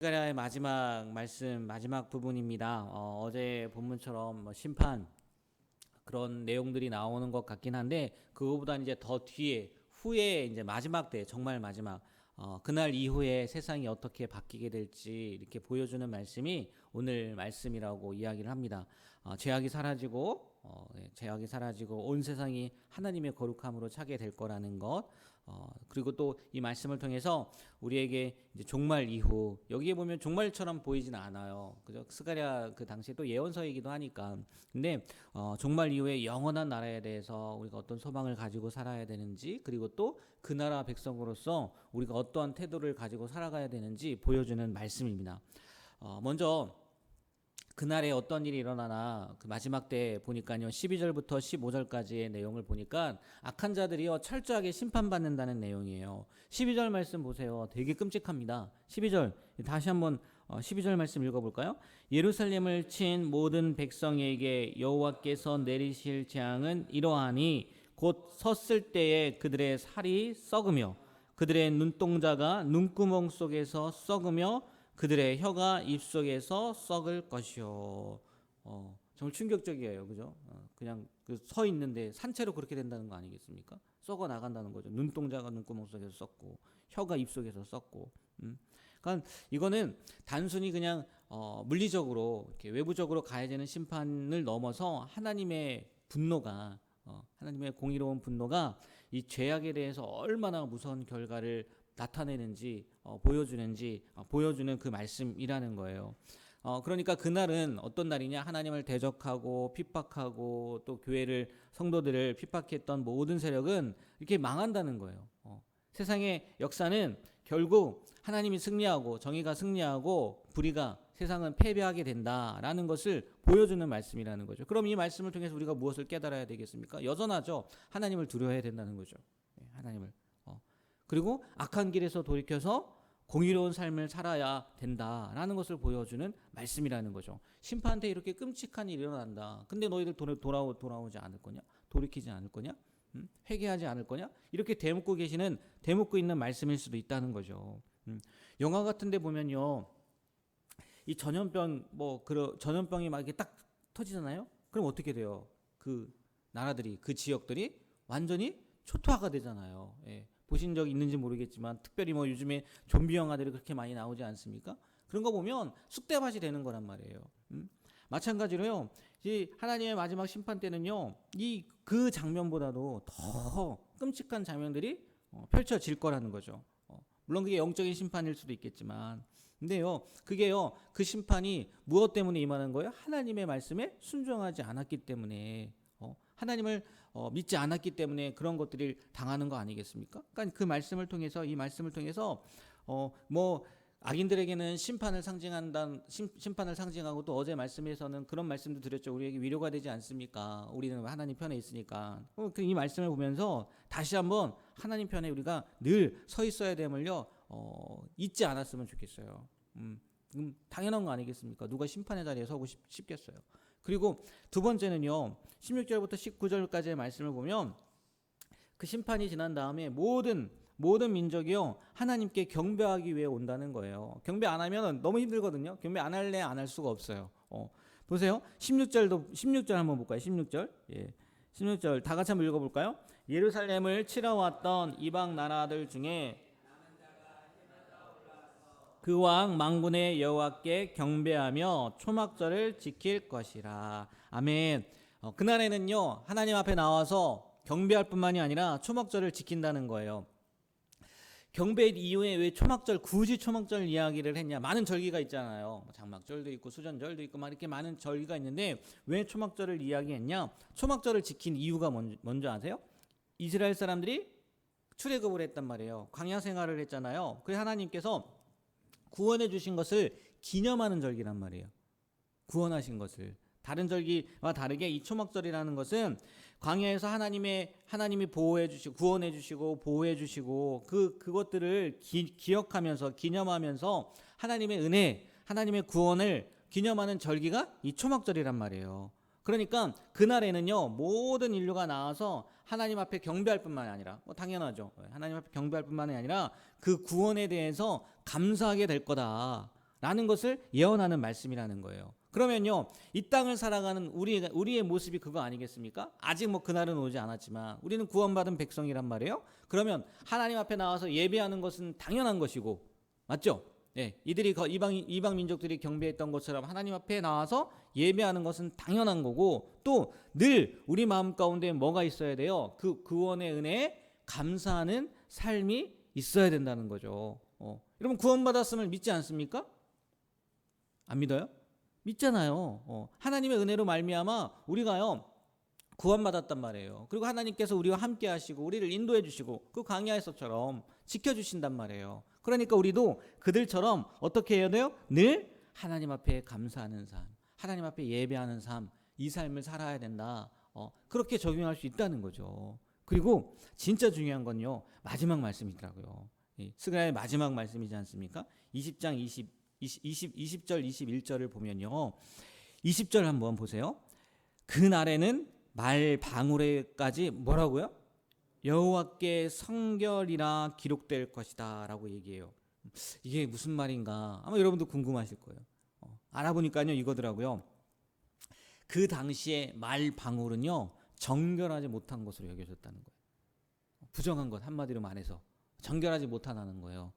스가랴의 마지막 말씀, 마지막 부분입니다. 어제 본문처럼 심판 그런 내용들이 나오는 것 같긴 한데 그거보다는 이제 더 뒤에 후에 이제 마지막 때 정말 마지막 그날 이후에 세상이 어떻게 바뀌게 될지 이렇게 보여주는 말씀이 오늘 말씀이라고 이야기를 합니다. 죄악이 사라지고 온 세상이 하나님의 거룩함으로 차게 될 거라는 것. 그리고 또 이 말씀을 통해서 우리에게 이제 종말 이후 여기에 보면 종말처럼 보이진 않아요. 그죠? 스가랴 그 당시에 또 예언서이기도 하니까. 근데 종말 이후에 영원한 나라에 대해서 우리가 어떤 소망을 가지고 살아야 되는지, 그리고 또 그 나라 백성으로서 우리가 어떠한 태도를 가지고 살아가야 되는지 보여주는 말씀입니다. 먼저 그날에 어떤 일이 일어나나 그 마지막 때 보니까요 12절부터 15절까지의 내용을 보니까 악한 자들이요 철저하게 심판받는다는 내용이에요. 12절 말씀 보세요. 되게 끔찍합니다. 12절 다시 한번 12절 말씀 읽어볼까요? 예루살렘을 친 모든 백성에게 여호와께서 내리실 재앙은 이러하니 곧 섰을 때에 그들의 살이 썩으며 그들의 눈동자가 눈구멍 속에서 썩으며 그들의 혀가 입속에서 썩을 것이요. 정말 충격적이에요, 그죠? 그냥 서 있는데 산채로 그렇게 된다는 거 아니겠습니까? 썩어 나간다는 거죠. 눈동자가 눈구멍 속에서 썩고 혀가 입속에서 썩고. 그러니까 이거는 단순히 그냥 물리적으로 이렇게 외부적으로 가해지는 심판을 넘어서 하나님의 분노가 하나님의 공의로운 분노가 이 죄악에 대해서 얼마나 무서운 결과를 나타내는지 보여주는 그 말씀이라는 거예요. 그러니까 그날은 어떤 날이냐? 하나님을 대적하고 핍박하고 또 교회를 성도들을 핍박했던 모든 세력은 이렇게 망한다는 거예요. 세상의 역사는 결국 하나님이 승리하고 정의가 승리하고 불의가 세상은 패배하게 된다라는 것을 보여주는 말씀이라는 거죠. 그럼 이 말씀을 통해서 우리가 무엇을 깨달아야 되겠습니까? 여전하죠. 하나님을 두려워해야 된다는 거죠. 하나님을. 그리고 악한 길에서 돌이켜서 공의로운 삶을 살아야 된다라는 것을 보여주는 말씀이라는 거죠. 심판때 이렇게 끔찍한 일이 일어난다. 근데 너희들 돌아오지 않을 거냐? 돌이키지 않을 거냐? 회개하지 않을 거냐? 이렇게 대묻고 있는 말씀일 수도 있다는 거죠. 영화 같은데 보면요, 이 전염병 전염병이 막 이렇게 딱 터지잖아요. 그럼 어떻게 돼요? 그 나라들이 그 지역들이 완전히 초토화가 되잖아요. 예. 보신 적 있는지 모르겠지만 특별히 뭐 요즘에 좀비 영화들이 그렇게 많이 나오지 않습니까? 그런 거 보면 쑥대밭이 되는 거란 말이에요. 마찬가지로요. 이 하나님의 마지막 심판 때는요. 이 그 장면보다도 더 끔찍한 장면들이 펼쳐질 거라는 거죠. 물론 그게 영적인 심판일 수도 있겠지만 근데요. 그게요. 그 심판이 무엇 때문에 임하는 거예요? 하나님의 말씀에 순종하지 않았기 때문에 하나님을 믿지 않았기 때문에 그런 것들을 당하는 거 아니겠습니까? 그러니까 그 말씀을 통해서 이 말씀을 통해서 뭐 악인들에게는 심판을 상징하고 또 어제 말씀에서는 그런 말씀도 드렸죠. 우리에게 위로가 되지 않습니까? 우리는 하나님 편에 있으니까. 이 말씀을 보면서 다시 한번 하나님 편에 우리가 늘 서 있어야 됨을요. 잊지 않았으면 좋겠어요. 당연한 거 아니겠습니까? 누가 심판의 자리에 서고 싶겠어요. 그리고 두 번째는요. 16절부터 19절까지의 말씀을 보면 그 심판이 지난 다음에 모든 민족이요. 하나님께 경배하기 위해 온다는 거예요. 경배 안 하면 너무 힘들거든요. 경배 안 할래 안 할 수가 없어요. 보세요. 16절 한번 볼까요? 16절. 예. 16절 다 같이 한번 읽어 볼까요? 예루살렘을 치러 왔던 이방 나라들 중에 그 왕 만군의 여호와께 경배하며 초막절을 지킬 것이라. 아멘. 그날에는요. 하나님 앞에 나와서 경배할 뿐만이 아니라 초막절을 지킨다는 거예요. 경배 이후에 왜 굳이 초막절 이야기를 했냐? 많은 절기가 있잖아요. 장막절도 있고 수전절도 있고 막 이렇게 많은 절기가 있는데 왜 초막절을 이야기했냐? 초막절을 지킨 이유가 먼저 아세요? 이스라엘 사람들이 출애굽을 했단 말이에요. 광야 생활을 했잖아요. 그래서 하나님께서 구원해 주신 것을 기념하는 절기란 말이에요. 구원하신 것을. 다른 절기와 다르게 이 초막절이라는 것은 광야에서 하나님이 보호해 주시고 구원해 주시고 보호해 주시고 그것들을 기억하면서 기념하면서 하나님의 은혜, 하나님의 구원을 기념하는 절기가 이 초막절이란 말이에요. 그러니까 그날에는요 모든 인류가 나와서 하나님 앞에 경배할 뿐만이 아니라 당연하죠. 하나님 앞에 경배할 뿐만이 아니라 그 구원에 대해서 감사하게 될 거다. 라는 것을 예언하는 말씀이라는 거예요. 그러면요, 이 땅을 살아가는 우리의 모습이 그거 아니겠습니까? 아직 뭐 그날은 오지 않았지만 우리는 구원받은 백성이란 말이에요. 그러면 하나님 앞에 나와서 예배하는 것은 당연한 것이고, 맞죠? 예, 이들이 이방 민족들이 경배했던 것처럼 하나님 앞에 나와서 예배하는 것은 당연한 거고, 또 늘 우리 마음 가운데 뭐가 있어야 돼요? 그 구원의 은혜에 감사하는 삶이 있어야 된다는 거죠. 여러분 구원받았음을 믿지 않습니까? 안 믿어요? 믿잖아요. 하나님의 은혜로 말미암아 우리가요 구원받았단 말이에요. 그리고 하나님께서 우리와 함께 하시고 우리를 인도해 주시고 그 광야에서처럼 지켜주신단 말이에요. 그러니까 우리도 그들처럼 어떻게 해야 돼요? 늘 하나님 앞에 감사하는 삶, 하나님 앞에 예배하는 삶, 이 삶을 살아야 된다. 그렇게 적용할 수 있다는 거죠. 그리고 진짜 중요한 건요, 마지막 말씀이더라고요. 스가랴의 마지막 말씀이지 않습니까? 20장 20절 21절을 보면요, 20절 한번 보세요. 그날에는 말 방울에까지 뭐라고요? 여호와께 성결이라 기록될 것이다 라고 얘기해요. 이게 무슨 말인가 아마 여러분도 궁금하실 거예요. 알아보니까요 이거더라고요. 그 당시에 말 방울은요 정결하지 못한 것으로 여겨졌다는 거예요. 부정한 것, 한마디로 말해서 정결하지 못하다는 거예요.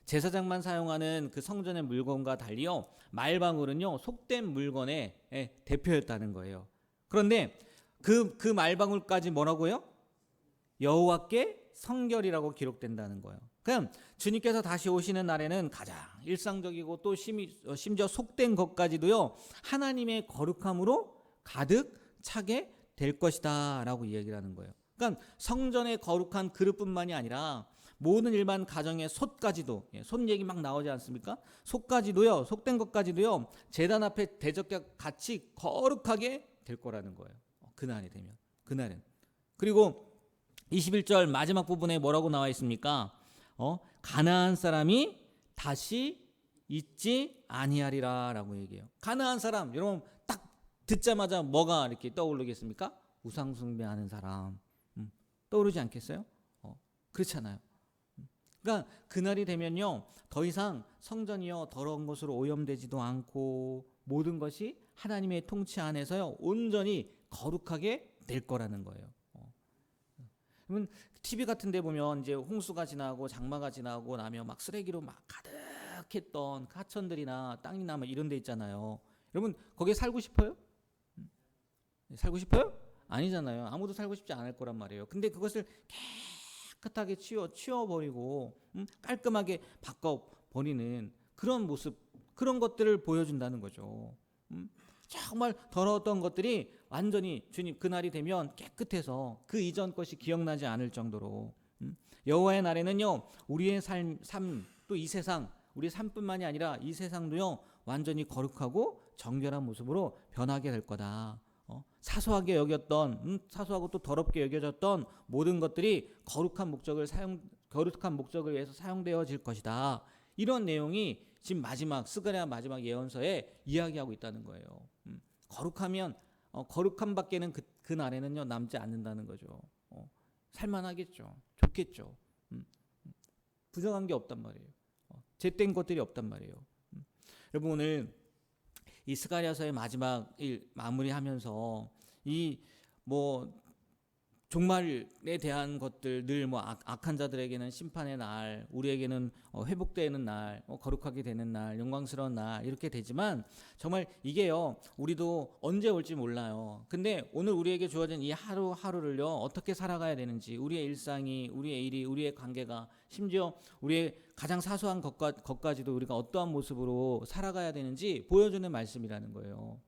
제사장만 사용하는 그 성전의 물건과 달리요 말방울은요 속된 물건의 대표였다는 거예요. 그런데 그 말방울까지 뭐라고요? 여호와께 성결이라고 기록된다는 거예요. 그럼 주님께서 다시 오시는 날에는 가장 일상적이고 또 심지어 속된 것까지도요 하나님의 거룩함으로 가득 차게 될 것이다 라고 이야기를 하는 거예요. 그러니까 성전의 거룩한 그릇뿐만이 아니라 모든 일반 가정의 솥까지도, 솥 얘기 막 나오지 않습니까? 솥까지도요, 속된 것까지도요 제단 앞에 대적과 같이 거룩하게 될 거라는 거예요. 그날이 되면, 그날은. 그리고 21절 마지막 부분에 뭐라고 나와 있습니까? 가나안 사람이 다시 있지 아니하리라 라고 얘기해요. 가나안 사람, 여러분 딱 듣자마자 뭐가 이렇게 떠오르겠습니까? 우상 숭배하는 사람. 떠오르지 않겠어요? 그렇잖아요. 그러니까 그날이 되면요 더 이상 성전이요 더러운 것으로 오염되지도 않고 모든 것이 하나님의 통치 안에서요 온전히 거룩하게 될 거라는 거예요. 그러면 TV 같은 데 보면 이제 홍수가 지나고 장마가 지나고 나면 막 쓰레기로 막 가득했던 하천들이나 땅이나 막 이런 데 있잖아요. 여러분 거기에 살고 싶어요? 살고 싶어요? 아니잖아요. 아무도 살고 싶지 않을 거란 말이에요. 근데 그것을 깨끗하게 치워버리고 깔끔하게 바꿔버리는 그런 모습, 그런 것들을 보여준다는 거죠. 정말 더러웠던 것들이 완전히 주님 그날이 되면 깨끗해서 그 이전 것이 기억나지 않을 정도로 여호와의 날에는요 우리의 삶 또 이 세상 우리 삶뿐만이 아니라 이 세상도요 완전히 거룩하고 정결한 모습으로 변하게 될 거다. 사소하게 여겼던 사소하고 또 더럽게 여겨졌던 모든 것들이 거룩한 목적을 위해서 사용되어질 것이다. 이런 내용이 지금 스가랴 마지막 예언서에 이야기하고 있다는 거예요. 거룩하면 거룩함 밖에는 그 날에는요 남지 않는다는 거죠. 살만하겠죠. 좋겠죠. 부정한 게 없단 말이에요. 죄된 것들이 없단 말이에요. 여러분 오늘 이 스가랴서의 마지막 일 마무리하면서 이 종말에 대한 것들 늘 악한 자들에게는 심판의 날, 우리에게는 회복되는 날, 거룩하게 되는 날, 영광스러운 날 이렇게 되지만 정말 이게요 우리도 언제 올지 몰라요. 근데 오늘 우리에게 주어진 이 하루하루를요 어떻게 살아가야 되는지 우리의 일상이, 우리의 일이, 우리의 관계가 심지어 우리의 가장 사소한 것까지도 우리가 어떠한 모습으로 살아가야 되는지 보여주는 말씀이라는 거예요.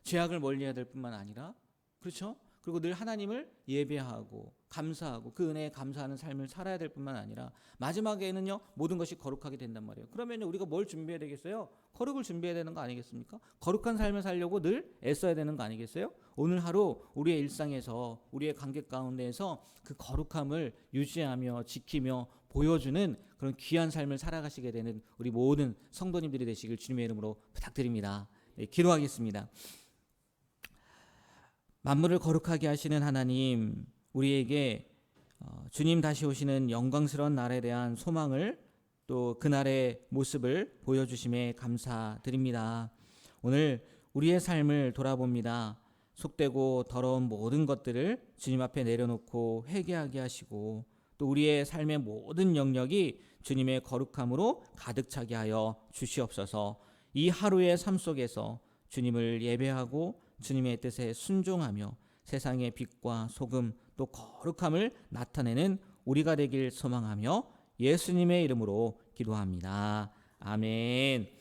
죄악을 멀리해야 될 뿐만 아니라 그렇죠? 그리고 늘 하나님을 예배하고 감사하고 그 은혜에 감사하는 삶을 살아야 될 뿐만 아니라 마지막에는요 모든 것이 거룩하게 된단 말이에요. 그러면 우리가 뭘 준비해야 되겠어요? 거룩을 준비해야 되는 거 아니겠습니까? 거룩한 삶을 살려고 늘 애써야 되는 거 아니겠어요? 오늘 하루 우리의 일상에서 우리의 관계 가운데에서 그 거룩함을 유지하며 지키며 보여주는 그런 귀한 삶을 살아가시게 되는 우리 모든 성도님들이 되시길 주님의 이름으로 부탁드립니다. 기도하겠습니다. 만물을 거룩하게 하시는 하나님, 우리에게 주님 다시 오시는 영광스러운 날에 대한 소망을 또 그날의 모습을 보여주심에 감사드립니다. 오늘 우리의 삶을 돌아봅니다. 속되고 더러운 모든 것들을 주님 앞에 내려놓고 회개하게 하시고 또 우리의 삶의 모든 영역이 주님의 거룩함으로 가득 차게 하여 주시옵소서. 이 하루의 삶 속에서 주님을 예배하고 주님의 뜻에 순종하며 세상의 빛과 소금 또 거룩함을 나타내는 우리가 되길 소망하며 예수님의 이름으로 기도합니다. 아멘.